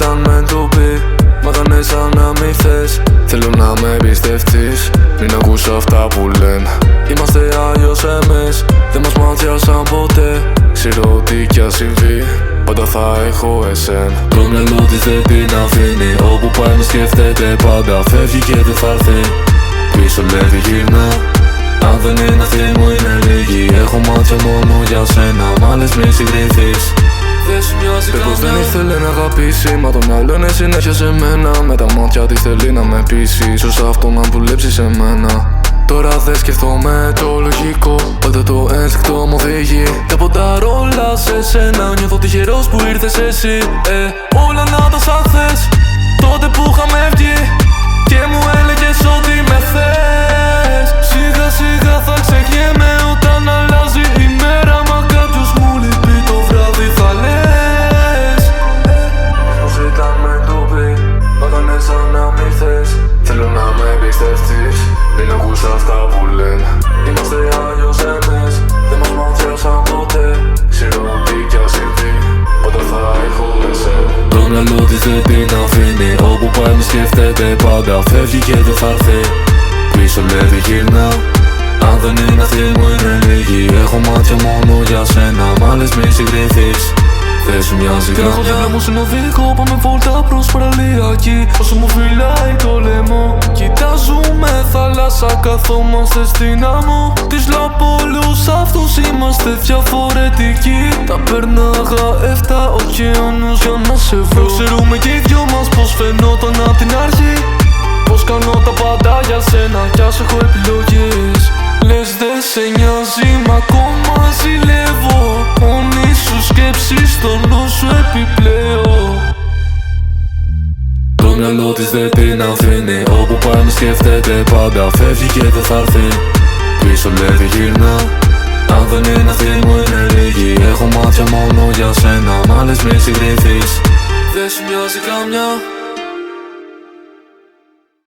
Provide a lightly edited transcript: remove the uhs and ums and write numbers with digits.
ήταν meant to be. Μα κάνες σαν να μη θες. Θέλω να με εμπιστευτείς, μην ακούς αυτά που λένε. Είμαστε αλλιώς εμείς, δεν μας μάτιασαν ποτέ. Ξέρω ότι κι ας συμβεί, πάντα θα έχω εσένα. Το μυαλό της δεν την αφήνει, όπου πάει με σκέφτεται πάντα. Φεύγει και δεν θα έρθει, πίσω λέει δεν γυρνά. Αν δεν είναι αυτή μου είναι λίγη, έχω μάτια μόνο για σένα. Μ' άλλες μη συγκριθείς. Πες δεν ήθελε να αγαπήσει, μα το μυαλό είναι συνέχεια σε μένα. Με τα μάτια της θέλει να με πείσει, ίσως αυτό να δουλέψει σε μένα. Τώρα δεν σκεφτόμαι το λογικό, πάντα το ένστικτο μου οδηγεί. Τα ποντάρω όλα σε σένα, νιώθω τυχερός που ήρθες εσύ. Όλα να τα σαν θες, τότε που είχαμε βγει και μου έλεγες ότι με θες. Σιγά σιγά θα ξεχνιέμαι όταν αλλάζει η μέρα. Μα κάποιος μου λείπει το βράδυ θα λες. Πως ήταν meant to be, μα κάνες σαν να μη θες. Θέλω να με εμπιστευτείς, μην ακούς αυτά που λένε. Είμαστε αλλιώς εμείς, δεν μας μάτιασαν ποτέ. Ξέρω ότι κι ας συμβεί, πάντα θα έχω εσένα. Το μυαλό της δεν την αφήνει, όπου πάει με σκέφτεται πάντα. Φεύγει και δεν θα έρθει, πίσω λέει δεν γυρνά. Αν δεν είναι αυτή μου είναι λίγη, έχω μάτια μόνο για σένα. Μ' άλλες μη συγκριθείς, δεν σου μοιάζει καμιά. Έχω δίπλα μου συνοδηγό, πάμε βόλτα προς παραλιακή. Όσο μου φυλάει το λαιμό, κοιτάζουμε θάλασσα, καθόμαστε στην άμμο. Τις λάπω όλους αυτούς είμαστε διαφορετικοί. Τα περνάγα 7 ωκεανούς για να σε βρω. Ξέρουμε και οι δυο μας πως φαινόταν απ' την αρχή. Πως κάνω τα πάντα για σένα κι ας έχω επιλογές. Λες δεν σε νοιάζει, μα ακόμα ζηλεύω. Μόνη σου σκέψη στο νου σου επιπλέον. Το μυαλό της δεν την αφήνει, όπου πάει με σκέφτεται πάντα. Φεύγει και δεν θα έρθει, πίσω λέει δεν γυρνά. Αν δεν είναι αυτή μου είναι λίγη, έχω μάτια μόνο για σένα. Μ' άλλες μη συγκριθείς, δεν σου μοιάζει καμιά.